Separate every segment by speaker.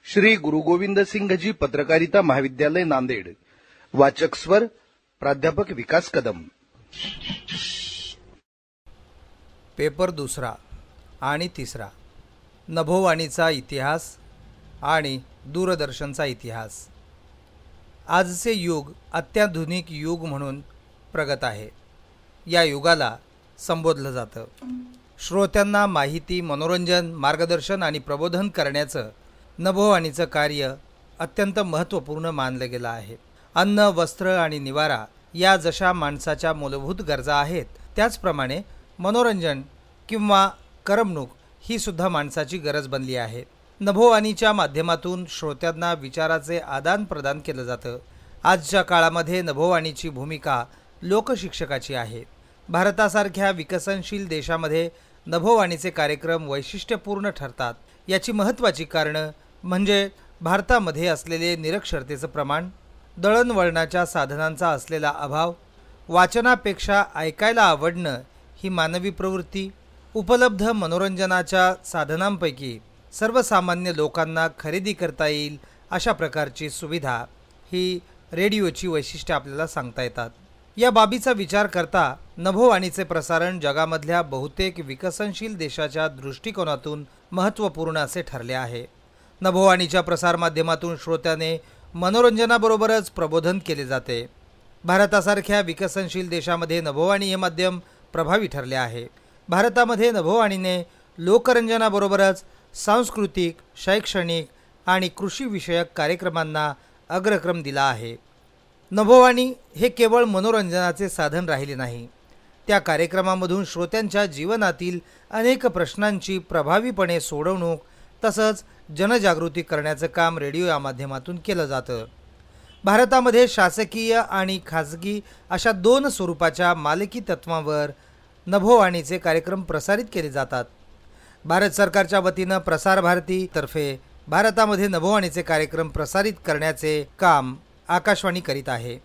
Speaker 1: श्री गुरु गोविंद सिंघजी पत्रकारिता महाविद्यालय नांदेड। वाचक स्वर प्राध्यापक विकास कदम।
Speaker 2: पेपर दुसरा आणि तिसरा, नभोवाणीचा इतिहास आणि दूरदर्शनचा इतिहास। आजचे युग अत्याधुनिक युग म्हणून प्रगत आहे। या युगाला संबोधलं जातं। श्रोत्यांना माहिती, मनोरंजन, मार्गदर्शन आणि प्रबोधन करण्याचं नभोवाणीचं कार्य अत्यंत महत्त्वपूर्ण मानलं गेलं आहे। अन्न, वस्त्र आणि निवारा या जशा माणसाच्या मूलभूत गरजा आहेत, त्याचप्रमाणे मनोरंजन किंवा करमणूक ही सुद्धा माणसाची गरज बनली आहे। नभोवाणीच्या माध्यमातून श्रोत्यांना विचाराचे आदान प्रदान केलं जातं। आजच्या काळामध्ये नभोवाणीची भूमिका लोकशिक्षकाची आहे। भारतासारख्या विकसनशील देशामध्ये नभोवाणीचे कार्यक्रम वैशिष्ट्यपूर्ण ठरतात। याची महत्त्वाची कारणं म्हणजे भारतामध्ये असलेले निरक्षरतेचं प्रमाण, दळणवळणाच्या साधनांचा असलेला अभाव, वाचनापेक्षा ऐकायला आवडणं ही मानवी प्रवृत्ती, उपलब्ध मनोरंजनाच्या साधनांपैकी सर्वसामान्य लोकांना खरेदी करता येईल अशा प्रकारची सुविधा ही रेडिओची वैशिष्ट्ये आपल्याला सांगता येतात। या बाबीचा विचार करता नभोवाणीचे प्रसारण जगामधल्या बहुतेक विकसनशील देशाच्या दृष्टिकोनातून महत्त्वपूर्ण असे ठरले आहे। नभोवाणीच्या प्रसार माध्यमातून श्रोत्याने मनोरंजनाबरोबरच प्रबोधन केले जाते। भारतासारख्या विकसनशील देशामध्ये नभोवाणी हे माध्यम प्रभावी ठरले आहे। भारतामध्ये नभोवाणीने लोकरंजनाबरोबरच सांस्कृतिक, शैक्षणिक आणि कृषी विषयक कार्यक्रमांना अग्रक्रम दिला आहे। नभोवाणी हे केवळ मनोरंजनाचे साधन राहिले नाही, त्या कार्यक्रमामधून श्रोत्यांच्या जीवनातील अनेक प्रश्नांची प्रभावीपणे सोडवणूक तसंच जनजागृती करण्याचं काम रेडिओ या माध्यमातून केलं जातं। भारतामध्ये शासकीय आणि खाजगी अशा दोन स्वरूपाच्या मालकी तत्वावर नभोवाणीचे कार्यक्रम प्रसारित केले जातात। भारत सरकारच्या वतीनं प्रसार भारती तर्फे भारतामध्ये नभोवाणीचे कार्यक्रम प्रसारित करण्याचे काम आकाशवाणी करीत आहे।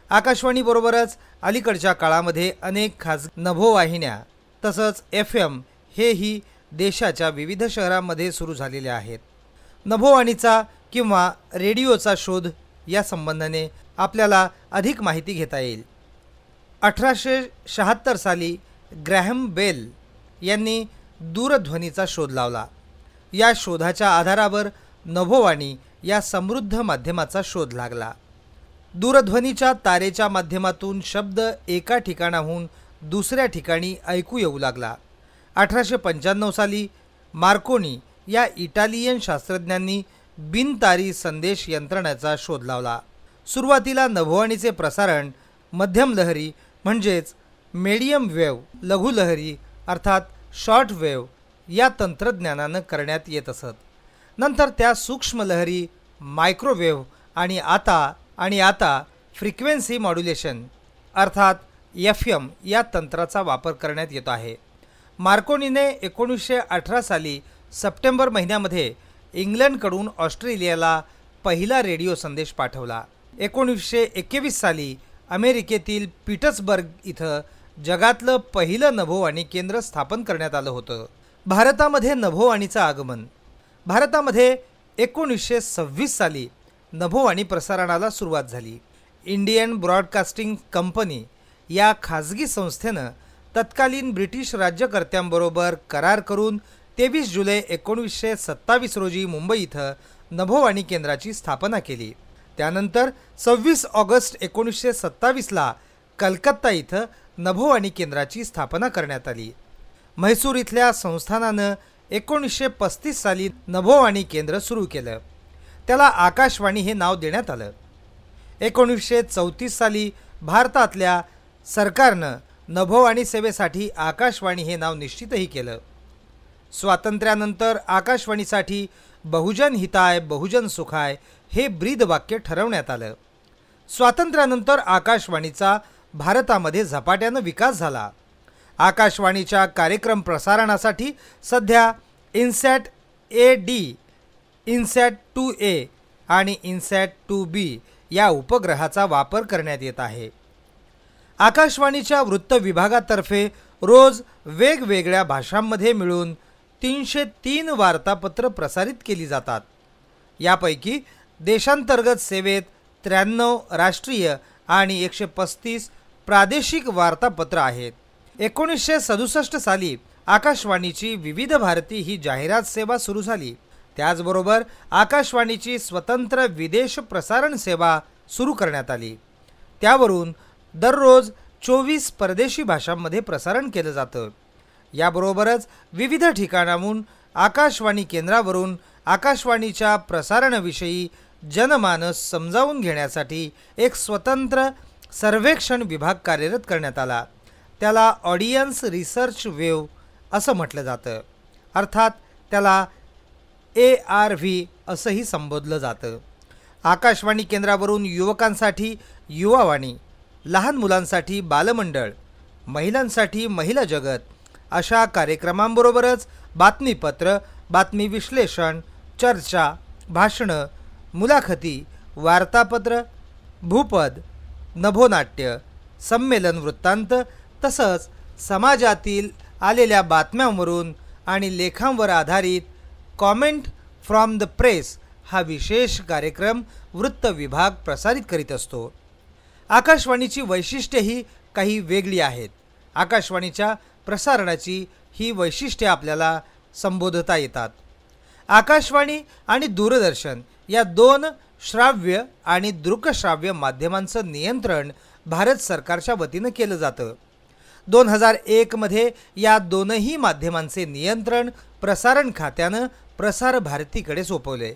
Speaker 2: आकाशवाणीबरोबरच अलीकडच्या काळामध्ये अनेक खाजगी नभोवाहिन्या तसंच FM हेही देशाच्या विविध शहरांमध्ये सुरू झालेले आहेत। नभोवाणीचा किंवा रेडिओचा शोध या संबंधाने आपल्याला अधिक माहिती घेता येईल। 1876 साली ग्रॅहम बेल यांनी दूरध्वनीचा शोध लावला। या शोधाच्या आधारावर नभोवाणी या समृद्ध माध्यमाचा शोध लागला। दूरध्वनीच्या तारेच्या माध्यमातून शब्द एका ठिकाणाहून दुसऱ्या ठिकाणी ऐकू येऊ लागला। 1895 साली मार्कोनी या इटालियन शास्त्रज्ञांनी बिनतारी संदेश यंत्रणेचा शोध लावला। सुरुवातीला नभोवाणीचे प्रसारण मध्यम लहरी म्हणजेच मीडियम वेव्ह, लघुलहरी अर्थात शॉर्ट वेव्ह या तंत्रज्ञानानं करण्यात येत असत। नंतर त्या सूक्ष्म लहरी, मायक्रोवेव्ह आणि आता फ्रिक्वेन्सी मॉड्युलेशन अर्थात FM या तंत्राचा वापर करण्यात येत आहे। मार्कोनीने 1918 साली सप्टेंबर महिन्यामध्ये इंग्लंडकडून ऑस्ट्रेलियाला पहिला रेडिओ संदेश पाठवला। 1921 साली अमेरिकेतील पीटर्सबर्ग इथं जगातलं पहिलं नभोवाणी केंद्र स्थापन करण्यात आलं होतं। भारतामध्ये नभोवाणीचं आगमन। भारतामध्ये 1926 साली नभोवाणी प्रसारणाला सुरुवात झाली। इंडियन ब्रॉडकास्टिंग कंपनी या खाजगी संस्थेनं तत्कालीन ब्रिटिश राज्यकर्त्यांबरोबर करार करून 23 जुलै 1927 रोजी मुंबई इथं नभोवाणी केंद्राची स्थापना केली। त्यानंतर 26 ऑगस्ट 1927ला कलकत्ता इथं नभोवाणी केंद्राची स्थापना करण्यात आली। म्हैसूर इथल्या संस्थानानं 1935 साली नभोवाणी केंद्र सुरू केलं। त्याला आकाशवाणी हे नाव देण्यात आलं। 1934 साली भारतातल्या सरकारनं नभोवाणी सेवेसाठी आकाशवाणी हे नाव निश्चितही केलं। स्वातंत्र्यानंतर आकाशवाणीसाठी बहुजन हिताय बहुजन सुखाय हे ब्रीदवाक्य ठरवण्यात आलं। स्वातंत्र्यानंतर आकाशवाणीचा भारतामध्ये झपाट्यानं विकास झाला। आकाशवाणीच्या कार्यक्रम प्रसारणासाठी सध्या इन्सॅट AD, इन्सॅट 2A आणि इन्सॅट 2B या उपग्रहाचा वापर करण्यात येत आहे। आकाशवाणीच्या वृत्त विभागातर्फे रोज वेगवेगळ्या भाषांमध्ये मिळून 303 वार्तापत्र प्रसारित केली जातात। यापैकी देशांतर्गत सेवेत 93 राष्ट्रीय आणि 135 प्रादेशिक वार्तापत्र आहेत. 1967 साली आकाशवाणीची विविध भारती ही जाहिरात सेवा सुरू झाली. त्याचबरोबर आकाशवाणीची स्वतंत्र विदेश प्रसारण सेवा सुरू करण्यात आली. त्यावरून दररोज 24 परदेशी भाषांमध्ये प्रसारण केलं जातं. याबरोबरच विविध ठिकाणाहून आकाशवाणी केंद्रावरून आकाशवाणीच्या प्रसारणाविषयी जनमानस समजावून घेण्यासाठी एक स्वतंत्र सर्वेक्षण विभाग कार्यरत करण्यात आला. त्याला ऑडियन्स रिसर्च वेव्ह असं म्हटलं जातं. अर्थात त्याला ARV असंही संबोधलं जातं. आकाशवाणी केंद्रावरून युवकांसाठी युवावाणी, लहान मुलांसाठी बालमंडळ, महिलांसाठी महिला जगत अशा कार्यक्रमांबरोबरच बातमीपत्र, बातमी विश्लेषण, चर्चा, भाषणं, मुलाखती, वार्तापत्र, भूपद, नभोनाट्य, संमेलन वृत्तांत तसंच समाजातील आलेल्या बातम्यांवरून आणि लेखांवर आधारित कॉमेंट फ्रॉम द प्रेस हा विशेष कार्यक्रम वृत्त विभाग प्रसारित करीत असतो. आकाशवाणीची वैशिष्ट्येही काही वेगळी आहेत. आकाशवाणीच्या प्रसारणाची ही वैशिष्ट्ये आपल्याला संबोधता येतात. आकाशवाणी आणि दूरदर्शन या 2 श्राव्य आणि दृकश्राव्य माध्यमांचं नियंत्रण भारत सरकारच्या वतीनं केलं जातं. 2001 मध्ये या दोनही माध्यमांचे नियंत्रण प्रसारण खात्यानं प्रसार भारतीकडे सोपवले.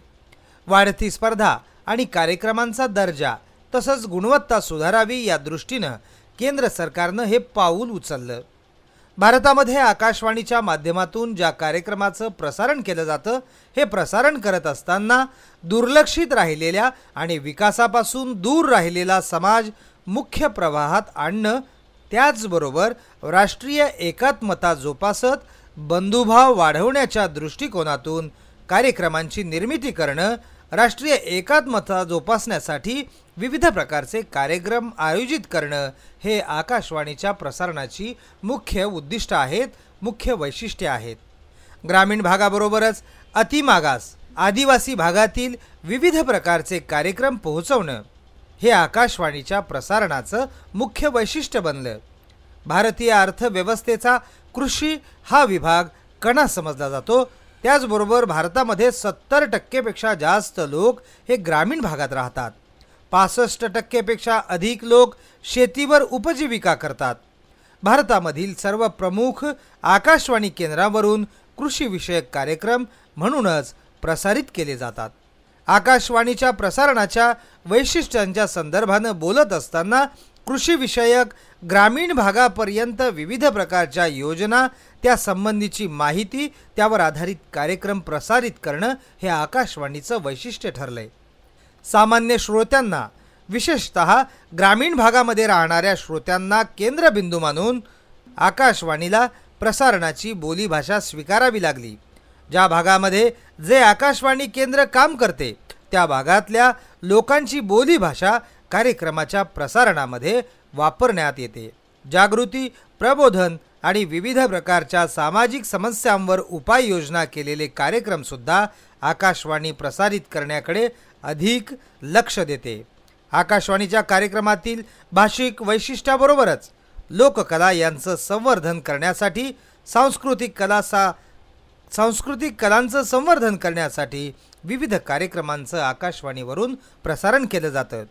Speaker 2: वाढती स्पर्धा आणि कार्यक्रमांचा दर्जा तसंच गुणवत्ता सुधारावी या दृष्टीनं केंद्र सरकारनं हे पाऊल उचललं. भारतामध्ये आकाशवाणीच्या माध्यमातून ज्या कार्यक्रमाचं प्रसारण केलं जातं हे प्रसारण करत असताना दुर्लक्षित राहिलेल्या आणि विकासापासून दूर राहिलेला समाज मुख्य प्रवाहात आणणं, त्याचबरोबर राष्ट्रीय एकात्मता जोपासत बंधुभाव वाढवण्याच्या दृष्टिकोनातून कार्यक्रमांची निर्मिती करणं, राष्ट्रीय एकात्मता जोपासण्यासाठी विविध प्रकारचे कार्यक्रम आयोजित करणं हे आकाशवाणीच्या प्रसारणाची मुख्य उद्दिष्ट आहेत, मुख्य वैशिष्ट्ये आहेत. ग्रामीण भागाबरोबरच अतिमागास आदिवासी भागातील विविध प्रकारचे कार्यक्रम पोहोचवणं हे आकाशवाणीच्या प्रसारणाचं मुख्य वैशिष्ट्य बनलं. भारतीय अर्थव्यवस्थेचा कृषी हा विभाग कणा समजला जातो. त्याचबरोबर भारतामध्ये 70% पेक्षा जास्त लोक हे ग्रामीण भागात राहतात. 65% पेक्षा अधिक लोक शेतीवर उपजीविका करतात. भारतामधील सर्व प्रमुख आकाशवाणी केंद्रावरून कृषीविषयक कार्यक्रम म्हणूनच प्रसारित केले जातात. आकाशवाणीच्या प्रसारणाच्या वैशिष्ट्यांच्या संदर्भानं बोलत असताना कृषीविषयक ग्रामीण भागापर्यंत विविध प्रकारच्या योजना, त्या संबंधीची माहिती, त्यावर आधारित कार्यक्रम प्रसारित करणं हे आकाशवाणीचं वैशिष्ट्य ठरलंय. सामान्य श्रोत्यांना, विशेषतः ग्रामीण भागामध्ये राहणाऱ्या श्रोत्यांना केंद्रबिंदू मानून आकाशवाणीला प्रसारणाची बोलीभाषा स्वीकारावी लागली. ज्या भागामध्ये जे आकाशवाणी केंद्र काम करते त्या भागातल्या लोकांची बोलीभाषा कार्यक्रमाच्या प्रसारणामध्ये वापरण्यात येते. जागृती, प्रबोधन आणि विविध प्रकारच्या सामाजिक समस्यांवर उपाययोजना केलेले कार्यक्रमसुद्धा आकाशवाणी प्रसारित करण्याकडे अधिक लक्ष देते. आकाशवाणीच्या कार्यक्रमातील भाषिक वैशिष्ट्याबरोबरच लोककला यांचं संवर्धन करण्यासाठी, सांस्कृतिक कलांचं संवर्धन करण्यासाठी विविध कार्यक्रमांचं आकाशवाणीवरून प्रसारण केलं जातं.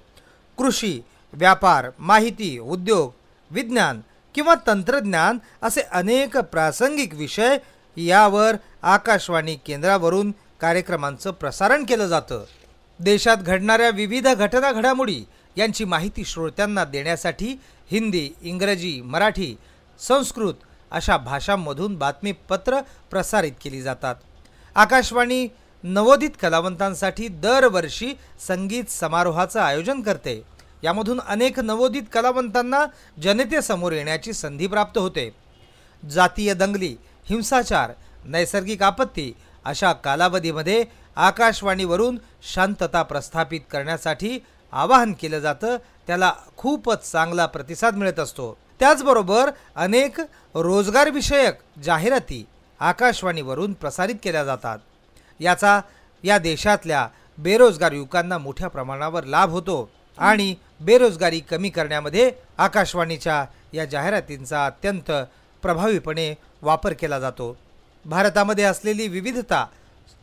Speaker 2: कृषी, व्यापार, माहिती, उद्योग, विज्ञान किंवा तंत्रज्ञान असे अनेक प्रासंगिक विषय यावर आकाशवाणी केंद्रावरून कार्यक्रमांचं प्रसारण केलं जातं. देशात घडणाऱ्या विविध घटना घडामोडी यांची माहिती श्रोत्यांना देण्यासाठी हिंदी, इंग्रजी, मराठी, संस्कृत अशा भाषांमधून बातमीपत्र प्रसारित केली जातात. आकाशवाणी नवोदित कलावंतांसाठी दरवर्षी संगीत समारोहाचं आयोजन करते. यामधून अनेक नवोदित कलावंतांना जनतेसमोर येण्याची संधी प्राप्त होते. जातीय दंगली, हिंसाचार, नैसर्गिक आपत्ती अशा कालावधीमध्ये आकाशवाणीवरून शांतता प्रस्थापित करण्यासाठी आवाहन केलं जातं. त्याला खूपच चांगला प्रतिसाद मिळत असतो. त्याचबरोबर अनेक रोजगारविषयक जाहिराती आकाशवाणीवरून प्रसारित केल्या जातात. याचा या देशातल्या बेरोजगार युवकांना मोठ्या प्रमाणावर लाभ होतो आणि बेरोजगारी कमी करण्यामध्ये आकाशवाणीच्या या जाहिरातींचा अत्यंत प्रभावीपणे वापर केला जातो। भारतामध्ये असलेली विविधता,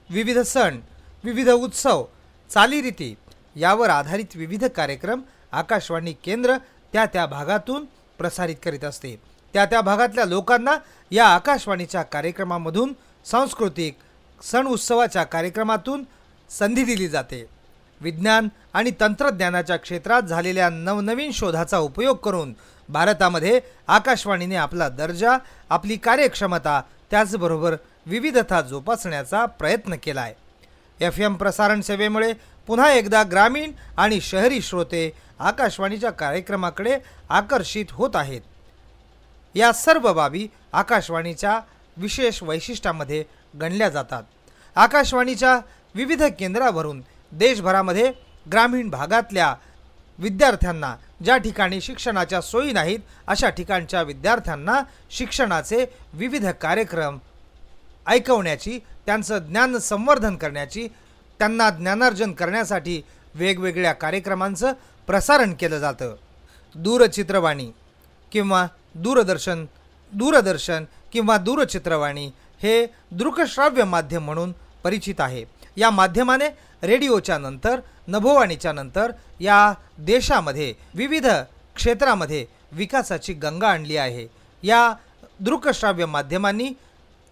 Speaker 2: विविध सण, विविध उत्सव, चालीरीती यावर आधारित विविध कार्यक्रम आकाशवाणी केंद्र त्या भागातून प्रसारित करीत असते। त्या भागातल्या लोकांना या आकाशवाणीच्या कार्यक्रमामधून सांस्कृतिक सण उत्सवाच्या कार्यक्रमातून संधी दिली जाते। विज्ञान आणि तंत्रज्ञानाच्या क्षेत्रात झालेल्या नवनवीन शोधाचा उपयोग करून भारतामध्ये आकाशवाणीने आपला दर्जा, आपली कार्यक्षमता, त्याचबरोबर विविधता जोपासण्याचा प्रयत्न केला आहे। FM प्रसारण सेवेमुळे पुन्हा एकदा ग्रामीण आणि शहरी श्रोते आकाशवाणीच्या कार्यक्रमाकडे आकर्षित होत आहेत। या सर्व बाबी आकाशवाणीच्या विशेष वैशिष्ट्यामध्ये गणल्या जातात। आकाशवाणीच्या विविध केंद्रावरून देशभरामध्ये ग्रामीण भागातल्या विद्यार्थ्यांना, ज्या ठिकाणी शिक्षणाच्या सोयी नाहीत अशा ठिकाणच्या विद्यार्थ्यांना शिक्षणाचे विविध कार्यक्रम ऐकवण्याची, त्यांचं ज्ञान संवर्धन करण्याची, त्यांना ज्ञानार्जन करण्यासाठी वेगवेगळ्या कार्यक्रमांचं प्रसारण केलं जातं। दूरचित्रवाणी किंवा दूरदर्शन किंवा दूरचित्रवाणी हे दृकश्राव्य माध्यम म्हणून परिचित आहे। या माध्यमाने रेडिओच्या नंतर, नभोवाणीच्या नंतर या देशामध्ये विविध क्षेत्रामध्ये विकासाची गंगा आणली आहे। या दृकश्राव्य माध्यमांनी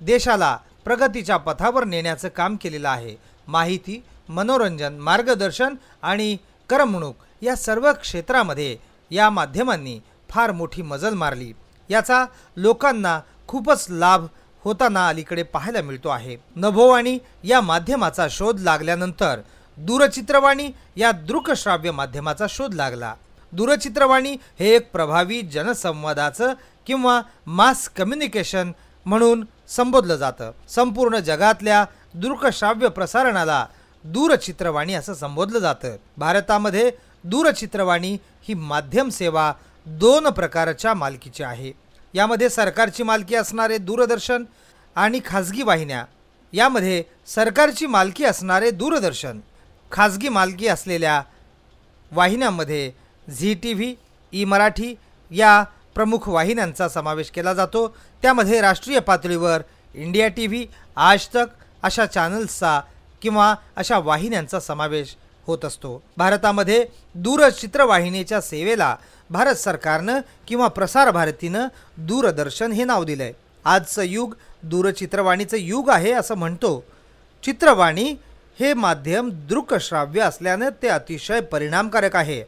Speaker 2: देशाला प्रगतीच्या पथावर नेण्याचं काम केलेलं आहे। माहिती, मनोरंजन, मार्गदर्शन आणि करमणूक या सर्व क्षेत्रामध्ये या माध्यमांनी फार मोठी मजल मारली। याचा लोकांना खूपच लाभ होताना अलीकडे पाहायला मिळतो आहे। नभोवाणी या माध्यमाचा शोध लागल्यानंतर दूरचित्रवाणी या दृकश्राव्य माध्यमाचा शोध लागला। दूरचित्रवाणी हे एक प्रभावी जनसंवादाचं किंवा मास कम्युनिकेशन म्हणून संबोधलं जातं। संपूर्ण जगातल्या दृकश्राव्य प्रसारणाला दूरचित्रवाणी असं संबोधलं जातं। भारतामध्ये दूरचित्रवाणी ही माध्यम सेवा दोन प्रकारच्या मालकीची आहे। यामध्ये सरकारची मालकी असणारे दूरदर्शन आणि खाजगी वाहिन्या। यामध्ये सरकारची मालकी असणारे दूरदर्शन, खाजगी मालकी असलेल्या वाहिन्यांमध्ये झी टीव्ही, ई मराठी या प्रमुख वाहिन्यांचा समावेश केला जातो। त्यामध्ये राष्ट्रीय पातळीवर इंडिया टीव्ही, आज तक अशा चॅनल्सचा किंवा अशा वाहिन्यांचा समावेश होत असतो। भारतामध्ये दूरचित्रवाहिनीच्या सेवेला भारत सरकारनं किंवा प्रसार भारतीनं दूरदर्शन हे नाव दिलंय। आजचं युग दूरचित्रवाणीचं युग आहे असं म्हणतो। चित्रवाणी हे माध्यम दृकश्राव्य असल्याने ते अतिशय परिणामकारक आहे।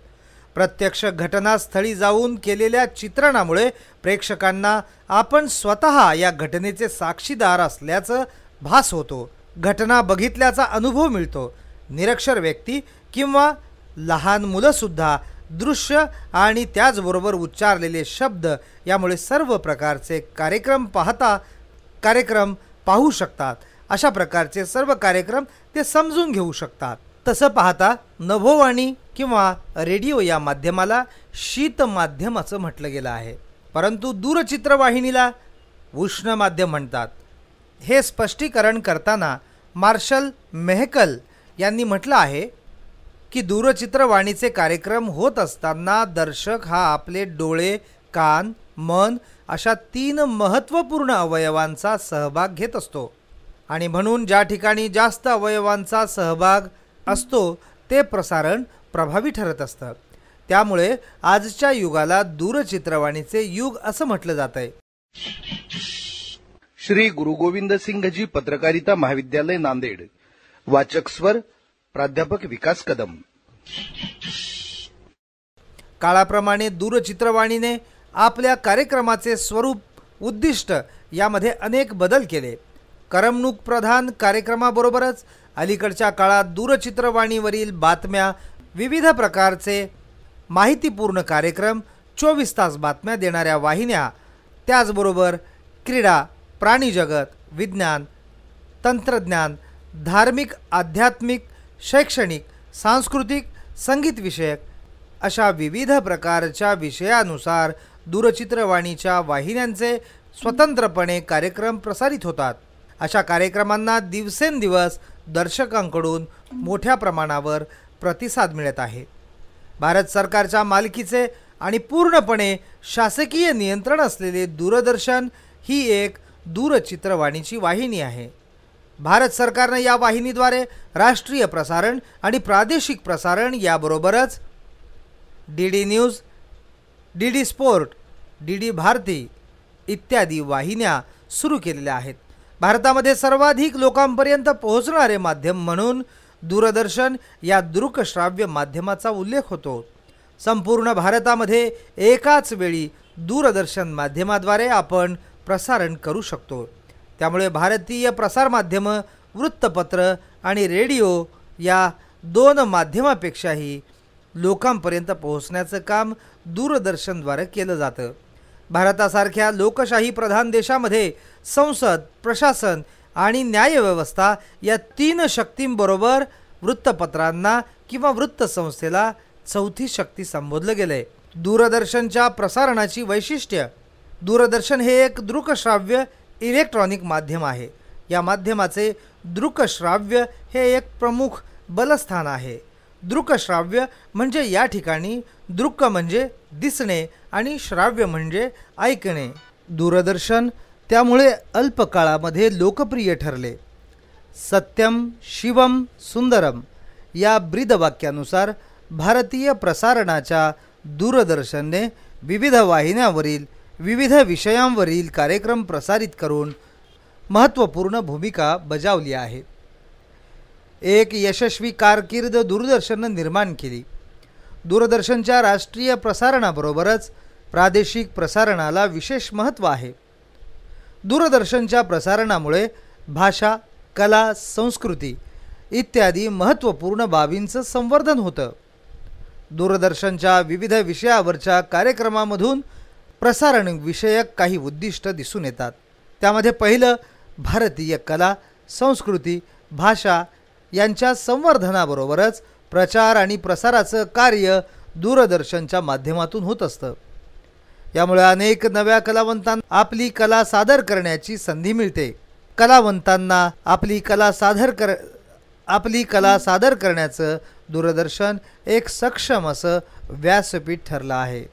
Speaker 2: प्रत्यक्ष घटनास्थळी जाऊन केलेल्या चित्रणामुळे प्रेक्षकांना आपण स्वतः या घटनेचे साक्षीदार असल्याचं भास होतो। घटना बघितल्याचा अनुभव मिळतो। निरक्षर व्यक्ती किंवा लहान मुलं सुद्धा दृश्य आणि त्याचबरोबर उच्चारलेले शब्द यामुळे सर्व प्रकारचे कार्यक्रम पाहू शकतात। अशा प्रकारचे सर्व कार्यक्रम ते समजून घेऊ शकतात। तसं पाहता नभोवाणी किंवा रेडिओ या माध्यमाला शीत माध्यम असं म्हटलं गेलं आहे, परंतु दूरचित्रवाहिनीला उष्ण माध्यम म्हणतात। हे स्पष्टीकरण करताना मार्शल मेहकल यांनी म्हटलं आहे की दूरचित्रवाणीचे कार्यक्रम होत असताना दर्शक हा आपले डोळे, कान, मन अशा 3 महत्त्वपूर्ण अवयवांचा सहभाग घेत असतो आणि म्हणून ज्या ठिकाणी जास्त अवयवांचा सहभाग असतो ते प्रसारण प्रभावी ठरत असतं। त्यामुळे आजच्या युगाला दूरचित्रवाणीचे युग असं म्हटलं जातंय।
Speaker 1: श्री गुरु गोविंद सिंघजी पत्रकारिता महाविद्यालय नांदेड। वाचक स्वर प्राध्यापक विकास कदम।
Speaker 2: काळाप्रमाणे दूरचित्रवाणीने आपल्या कार्यक्रमाचे स्वरूप, उद्दिष्ट यामध्ये अनेक बदल केले। करमणूक प्रधान कार्यक्रमाबरोबरच अलीकडच्या काळात दूरचित्रवाणीवरील बातम्या, विविध प्रकारचे माहितीपूर्ण कार्यक्रम, 24 तास बातम्या देणाऱ्या वाहिन्या, त्याचबरोबर क्रीडा, प्राणीजगत, विज्ञान, तंत्रज्ञान, धार्मिक, आध्यात्मिक, शैक्षणिक, सांस्कृतिक, संगीत विषयक अशा विविध प्रकारच्या विषयानुसार दूरचित्रवाणीच्या वाहिन्यांचे स्वतंत्रपणे कार्यक्रम प्रसारित होतात। अशा कार्यक्रमांना दिवसेंदिवस दर्शकांकडून मोठ्या प्रमाणावर प्रतिसाद मिळत आहे. भारत सरकारच्या मालकीचे आणि पूर्णपणे शासकीय नियंत्रण असलेले दूरदर्शन ही एक दूरचित्रवाणीची वाहिनी आहे. भारत सरकारने या वाहिनीद्वारे राष्ट्रीय प्रसारण आणि प्रादेशिक प्रसारण याबरोबरच D news, D sport, D Bharati इत्यादी वाहिन्या सुरू केलेल्या आहेत. भारतामध्ये सर्वाधिक लोकांपर्यंत पोहोचणारे माध्यम म्हणून दूरदर्शन या दृकश्राव्य माध्यमाचा उल्लेख होतो. संपूर्ण भारतामध्ये एकाच वेळी दूरदर्शन माध्यमाद्वारे आपण प्रसारण करू शकतो. त्यामुळे भारतीय प्रसारमाध्यम वृत्तपत्र आणि रेडिओ या दोन माध्यमापेक्षाही लोकांपर्यंत पोहोचण्याचं काम दूरदर्शनद्वारे केलं जातं. भारतासारख्या लोकशाही प्रधान देशामध्ये संसद, प्रशासन आणि न्यायव्यवस्था या तीन शक्तींबरोबर वृत्तपत्रांना किंवा वृत्तसंस्थेला चौथी शक्ती संबोधलं गेलंय. दूरदर्शनच्या प्रसारणाची वैशिष्ट्य. दूरदर्शन हे एक दृकश्राव्य इलेक्ट्रॉनिक माध्यम आहे. या माध्यमाचे दृकश्राव्य हे एक प्रमुख बलस्थान आहे. दृकश्राव्य म्हणजे या ठिकाणी दृक म्हणजे दिसणे आणि श्राव्य म्हणजे ऐकणे. दूरदर्शन त्यामुळे अल्पकाळामध्ये लोकप्रिय ठरले. सत्यम शिवम सुंदरम या ब्रीदवाक्यानुसार भारतीय प्रसारणाच्या दूरदर्शनने विविध वाहिन्यांवरील विविध विषयांवरील कार्यक्रम प्रसारित करून महत्त्वपूर्ण भूमिका बजावली आहे. एक यशस्वी कारकीर्द दूरदर्शनने निर्माण केली. दूरदर्शनच्या राष्ट्रीय प्रसारणाबरोबरच प्रादेशिक प्रसारणाला विशेष महत्त्व आहे. दूरदर्शनच्या प्रसारणामुळे भाषा, कला, संस्कृती इत्यादी महत्त्वपूर्ण बाबींचं संवर्धन होतं. दूरदर्शनच्या विविध विषयावरच्या कार्यक्रमामधून प्रसारण विषयक काही उद्दिष्ट दिसून येतात. त्यामध्ये पहिलं भारतीय कला, संस्कृती, भाषा यांच्या संवर्धनाबरोबरच प्रचार आणि प्रसाराचं कार्य दूरदर्शनच्या माध्यमातून होत असतं. यामुळे अनेक नव्या कलावंतांना आपली कला सादर करण्याची संधी मिळते. कलावंतांना आपली कला सादर करण्याचं दूरदर्शन एक सक्षम असं व्यासपीठ ठरलं आहे.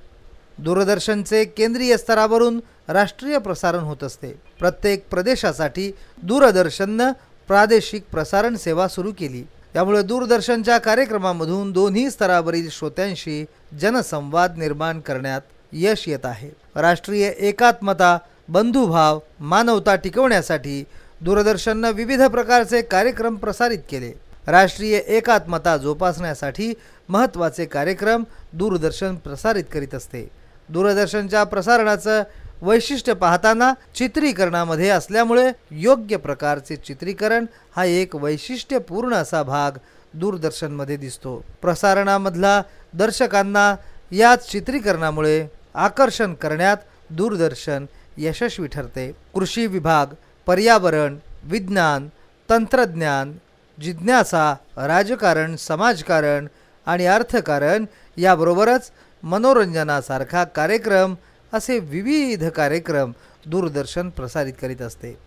Speaker 2: दूरदर्शनचे केंद्रीय स्तरावरून राष्ट्रीय प्रसारण होत असते. प्रत्येक प्रदेशासाठी दूरदर्शननं प्रादेशिक प्रसारण सेवा सुरू केली. त्यामुळे दूरदर्शनच्या कार्यक्रमामधून दोन्ही स्तरावरील श्रोत्यांशी जनसंवाद निर्माण करण्यात यश येत आहे. राष्ट्रीय एकात्मता, बंधुभाव, मानवता टिकवण्यासाठी दूरदर्शननं विविध प्रकारचे कार्यक्रम प्रसारित केले. राष्ट्रीय एकात्मता जोपासण्यासाठी महत्त्वाचे कार्यक्रम दूरदर्शन प्रसारित करीत असते. दूरदर्शनच्या प्रसारणाचं वैशिष्ट्य पाहताना चित्रीकरणामध्ये असल्यामुळे योग्य प्रकारचे चित्रीकरण हा एक वैशिष्ट्यपूर्ण असा भाग दूरदर्शनमध्ये दिसतो. प्रसारणामधला दर्शकांना याच चित्रीकरणामुळे आकर्षण करण्यात दूरदर्शन यशस्वी ठरते. कृषी विभाग, पर्यावरण, विज्ञान, तंत्रज्ञान, जिज्ञासा, राजकारण, समाजकारण आणि अर्थकारण याबरोबरच मनोरंजनासारखा कार्यक्रम असे विविध कार्यक्रम दूरदर्शन प्रसारित करीत असते.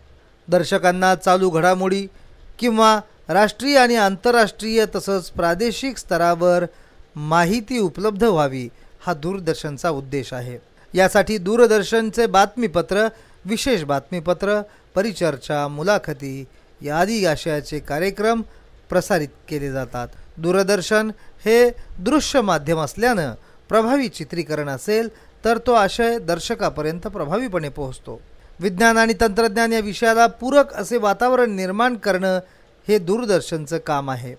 Speaker 2: दर्शकांना चालू घडामोडी किंवा राष्ट्रीय आणि आंतरराष्ट्रीय तसंच प्रादेशिक स्तरावर माहिती उपलब्ध व्हावी हा दूरदर्शनचा उद्देश आहे. यासाठी दूरदर्शनचे बातमीपत्र, विशेष बातमीपत्र, परिचर्चा, मुलाखती आदी आशयाचे कार्यक्रम प्रसारित केले जातात. दूरदर्शन हे दृश्य माध्यम असल्यानं प्रभावी चित्रीकरण असेल तर तो आशय दर्शकापर्यंत प्रभावीपणे पोहोचतो. विज्ञान आणि तंत्रज्ञान या विषयाला पूरक असे वातावरण निर्माण करणं हे दूरदर्शनचं काम आहे.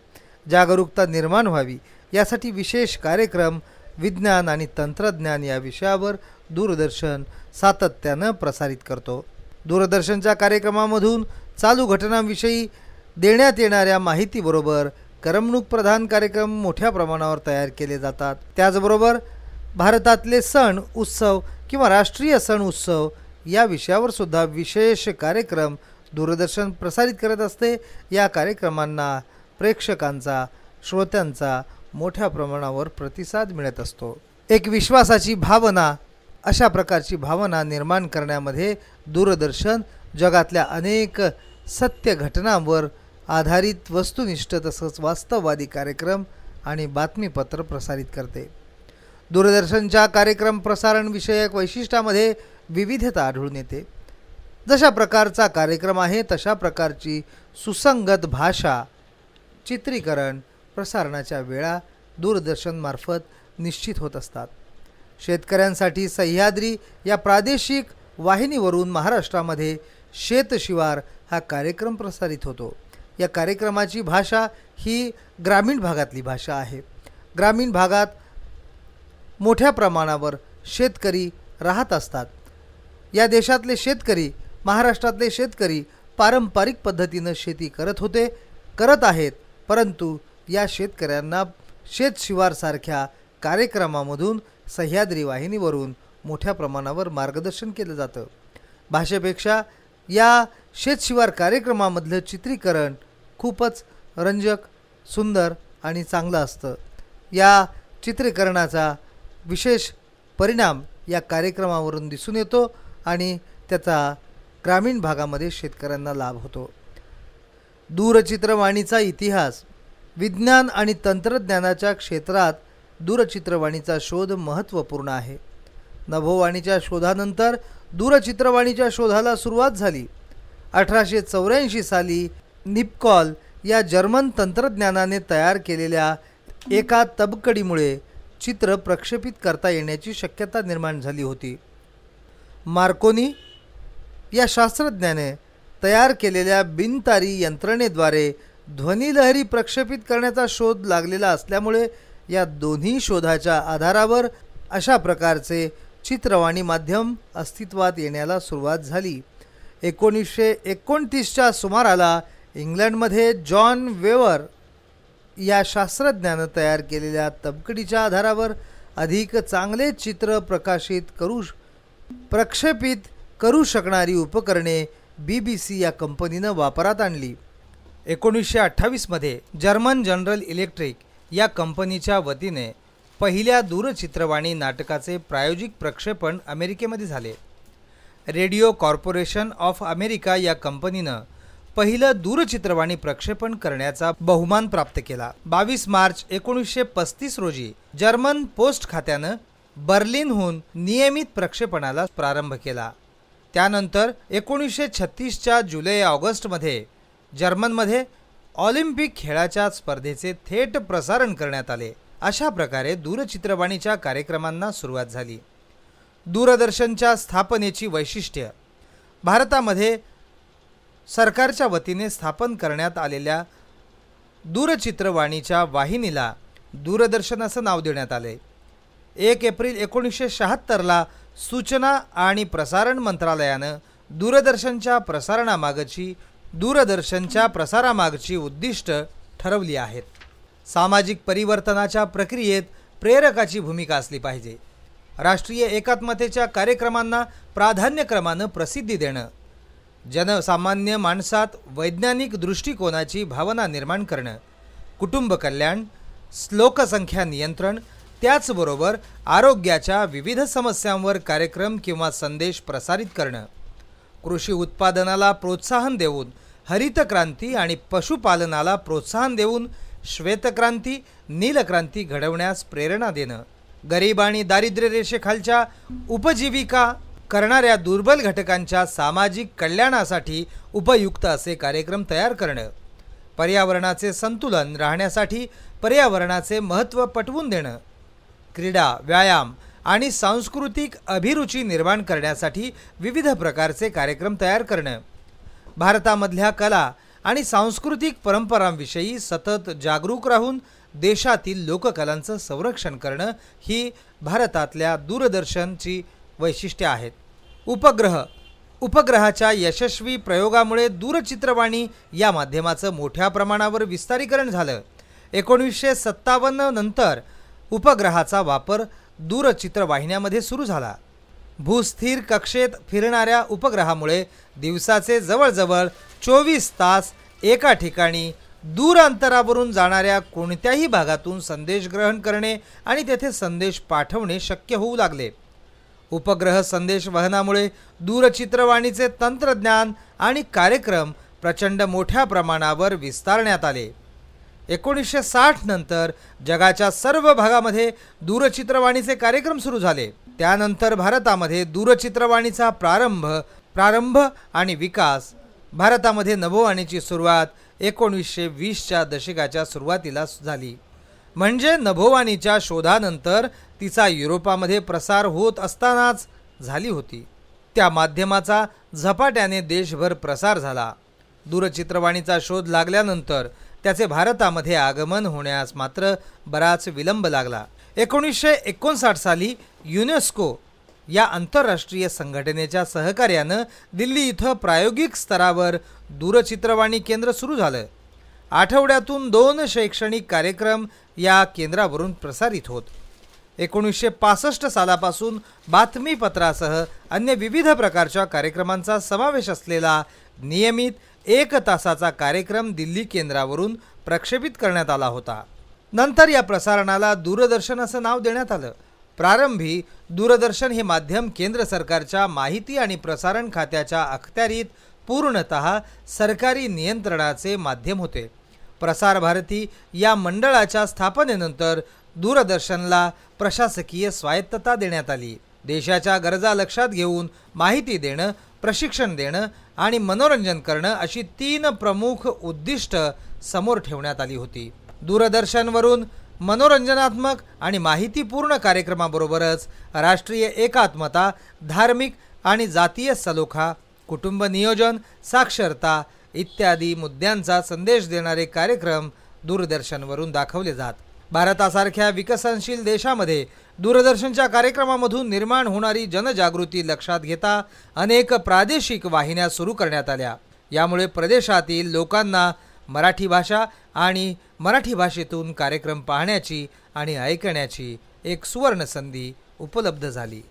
Speaker 2: जागरूकता निर्माण व्हावी यासाठी विशेष कार्यक्रम विज्ञान आणि तंत्रज्ञान या विषयावर दूरदर्शन सातत्यानं प्रसारित करतो. दूरदर्शनच्या कार्यक्रमामधून चालू घटनांविषयी देण्यात येणाऱ्या माहितीबरोबर करमणूक प्रधान कार्यक्रम मोठ्या प्रमाणावर तयार केले जातात. त्याचबरोबर भारतातले सण, उत्सव किंवा राष्ट्रीय सण उत्सव या विषयावर सुद्धा विशेष कार्यक्रम दूरदर्शन प्रसारित करत असते. या कार्यक्रमांना प्रेक्षकांचा, श्रोत्यांचा मोठ्या प्रमाणावर प्रतिसाद मिळत असतो. एक विश्वासाची भावना, अशा प्रकारची भावना निर्माण करण्यामध्ये दूरदर्शन जगातल्या अनेक सत्य घटनांवर आधारित वस्तुनिष्ठ तसंच वास्तववादी कार्यक्रम आणि बातमीपत्र प्रसारित करते. दूरदर्शनच्या कार्यक्रम प्रसारण विषयक वैशिष्ट्यामध्ये विविधता आढळून येते. जशा प्रकारचा कार्यक्रम आहे तशा प्रकारची सुसंगत भाषा, चित्रीकरण, प्रसारणाच्या वेळा दूरदर्शनमार्फत निश्चित होत असतात. शेतकऱ्यांसाठी सह्याद्री या प्रादेशिक वाहिनीवरून महाराष्ट्रामध्ये शेतशिवार हा कार्यक्रम प्रसारित होतो. या कार्यक्रमाची भाषा ही ग्रामीण भागातली भाषा आहे. ग्रामीण भागात मोठ्या प्रमाणावर शेतकरी राहत असतात. या देशातले शेतकरी, महाराष्ट्रातले शेतकरी पारंपरिक पद्धतीनं शेती करत आहेत. परंतु या शेतकऱ्यांना शेतशिवारसारख्या कार्यक्रमामधून सह्याद्री वाहिनीवरून मोठ्या प्रमाणावर मार्गदर्शन केलं जातं. भाषेपेक्षा या शेतशिवार कार्यक्रमामधलं चित्रीकरण खूपच रंजक, सुंदर आणि चांगलं असतं. या चित्रीकरणाचा विशेष परिणाम या कार्यक्रमावरून दिसून येतो आणि त्याचा ग्रामीण भागामध्ये शेतकऱ्यांना लाभ होतो. दूरचित्रवाणीचा इतिहास. विज्ञान आणि तंत्रज्ञानाच्या क्षेत्रात दूरचित्रवाणीचा शोध महत्त्वपूर्ण आहे. नभोवाणीच्या शोधानंतर दूरचित्रवाणीच्या शोधाला सुरुवात झाली. 1884 साली निपकॉल या जर्मन तंत्रज्ञानाने तयार केलेल्या एका तबकडीमुळे चित्र प्रक्षेपित करता येण्याची शक्यता निर्माण झाली होती. मार्कोनी या शास्त्रज्ञाने तयार केलेल्या बिनतारी यंत्रणेद्वारे ध्वनिलहरी प्रक्षेपित करण्याचा शोध लागलेला असल्यामुळे या दोन्ही शोधाच्या आधारावर अशा प्रकारचे चित्रवाणी माध्यम अस्तित्वात येण्याला सुरुवात झाली. 1929च्या सुमाराला इंग्लंडमध्ये जॉन वेवर या शास्त्रज्ञानं तयार केलेल्या तबकडीच्या आधारावर अधिक चांगले चित्र प्रक्षेपित करू शकणारी उपकरणे BBC या कंपनीनं वापरात आणली. 1928 मध्ये जर्मन जनरल इलेक्ट्रिक या कंपनीच्या वतीने पहिल्या दूरचित्रवाणी नाटकाचे प्रायोजिक प्रक्षेपण अमेरिकेमध्ये झाले. रेडिओ कॉर्पोरेशन ऑफ अमेरिका या कंपनीनं पहिलं दूरचित्रवाणी प्रक्षेपण करण्याचा बहुमान प्राप्त केला. 22 मार्च 1935 रोजी जर्मन पोस्ट खात्यानं बर्लिनहून नियमित प्रक्षेपणाला प्रारंभ केला. त्यानंतर 1936च्या जुलै-ऑगस्टमध्ये जर्मनमध्ये ऑलिम्पिक खेळाच्या स्पर्धेचे थेट प्रसारण करण्यात आले. अशा प्रकारे दूरचित्रवाणीच्या कार्यक्रमांना सुरुवात झाली. दूरदर्शनच्या स्थापनेची वैशिष्ट्य. भारतामध्ये सरकारच्या वतीने स्थापन करण्यात आलेल्या दूरचित्रवाणीच्या वाहिनीला दूरदर्शन असं नाव देण्यात आले. 1 एप्रिल 1976ला सूचना आणि प्रसारण मंत्रालयानं दूरदर्शनच्या प्रसारामागची उद्दिष्ट ठरवली आहेत. सामाजिक परिवर्तनाच्या प्रक्रियेत प्रेरकाची भूमिका असली पाहिजे. राष्ट्रीय एकात्मतेच्या कार्यक्रमांना प्राधान्यक्रमानं प्रसिद्धी देणं, जनसामान्य माणसात वैज्ञानिक दृष्टिकोनाची भावना निर्माण करणं, कुटुंब कल्याण, लोकसंख्या नियंत्रण, त्याचबरोबर आरोग्याच्या विविध समस्यांवर कार्यक्रम किंवा संदेश प्रसारित करणं, कृषी उत्पादनाला प्रोत्साहन देऊन हरित क्रांती आणि पशुपालनाला प्रोत्साहन देऊन श्वेतक्रांती, नीलक्रांती घडवण्यास प्रेरणा देणं, गरीब आणि दारिद्र्य रेषेखालच्या उपजीविका करणाऱ्या दुर्बल घटकांच्या सामाजिक कल्याणासाठी उपयुक्त असे कार्यक्रम तयार करणं, पर्यावरणाचे संतुलन राहण्यासाठी पर्यावरणाचे महत्त्व पटवून देणं, क्रीडा, व्यायाम आणि सांस्कृतिक अभिरुची निर्माण करण्यासाठी विविध प्रकारचे कार्यक्रम तयार करणं, भारतामधल्या कला आणि सांस्कृतिक परंपरांविषयी सतत जागरूक राहून देशातील लोककलांचं संरक्षण करणं ही भारतातल्या दूरदर्शनची वैशिष्ट्ये आहेत. उपग्रहाच्या यशस्वी प्रयोगामुळे दूरचित्रवाणी या माध्यमाचं मोठ्या प्रमाणावर विस्तारीकरण झालं. 1957 नंतर उपग्रहाचा वापर दूरचित्रवाहिन्यांमध्ये सुरू झाला. भूस्थिर कक्षेत फिरणाऱ्या उपग्रहामुळे दिवसाचे जवळजवळ 24 तास एका ठिकाणी दूर अंतरावरून जाणाऱ्या कोणत्याही भागातून संदेश ग्रहण करणे आणि तेथे संदेश पाठवणे शक्य होऊ लागले. उपग्रह संदेश वहनामुळे दूरचित्रवाणीचे तंत्रज्ञान आणि कार्यक्रम प्रचंड मोठ्या प्रमाणावर विस्तारण्यात आले. 1960 नंतर जगाच्या सर्व भागामध्ये दूरचित्रवाणीचे कार्यक्रम सुरू झाले. त्यानंतर भारतामध्ये दूरचित्रवाणीचा प्रारंभ आणि विकास. भारतामध्ये नभोवाणीची सुरुवात 1920च्या दशकाच्या सुरुवातीला झाली. म्हणजे नभोवाणीच्या शोधानंतर तिचा युरोपामध्ये प्रसार होत असतानाच झाली होती. त्या माध्यमाचा झपाट्याने देशभर प्रसार झाला. दूरचित्रवाणीचा शोध लागल्यानंतर त्याचे भारतामध्ये आगमन होण्यास मात्र बराच विलंब लागला. 1959 साली युनेस्को या आंतरराष्ट्रीय संघटनेच्या सहकार्यानं दिल्ली इथं प्रायोगिक स्तरावर दूरचित्रवाणी केंद्र सुरू झालं. आठवड्यातून 2 शैक्षणिक कार्यक्रम या केंद्रावरून प्रसारित होत. 1965 सालापासून बातमीपत्रासह अन्य विविध प्रकारच्या कार्यक्रमांचा समावेश असलेला नियमित 1 तासाचा कार्यक्रम दिल्ली केंद्रावरून प्रक्षेपित करण्यात आला होता. नंतर या प्रसारणाला दूरदर्शन असं नाव देण्यात आलं. प्रारंभी दूरदर्शन हे माध्यम केंद्र सरकारच्या माहिती आणि प्रसारण खात्याच्या अखत्यारीत पूर्णतः सरकारी नियंत्रणाचे माध्यम होते. प्रसार भारती या मंडळाच्या स्थापनेनंतर दूरदर्शनला प्रशासकीय स्वायत्तता देण्यात आली. देशाच्या गरजा लक्षात घेऊन माहिती देणं, प्रशिक्षण देणं आणि मनोरंजन करणं अशी 3 प्रमुख उद्दिष्ट समोर ठेवण्यात आली होती. दूरदर्शनवरून मनोरंजनात्मक आणि माहितीपूर्ण कार्यक्रमाबरोबरच राष्ट्रीय एकात्मता, धार्मिक आणि जातीय सलोखा, कुटुंब नियोजन, साक्षरता इत्यादी मुद्द्यांचा संदेश देणारे कार्यक्रम दूरदर्शनवरून दाखवले जात. भारतासारख्या विकसनशील देशामध्ये दूरदर्शनच्या कार्यक्रमामधून निर्माण होणारी जनजागृती लक्षात घेता अनेक प्रादेशिक वाहिन्या सुरू करण्यात आल्या. यामुळे प्रदेशातील लोकांना मराठी भाषा आणि मराठी भाषेतून कार्यक्रम पाहण्याची आणि ऐकण्याची एक सुवर्ण संधी उपलब्ध झाली.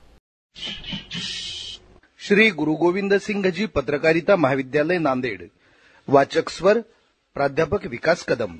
Speaker 1: श्री गुरु गोविंद सिंघजी पत्रकारिता महाविद्यालय नांदेड. वाचक स्वर प्राध्यापक विकास कदम.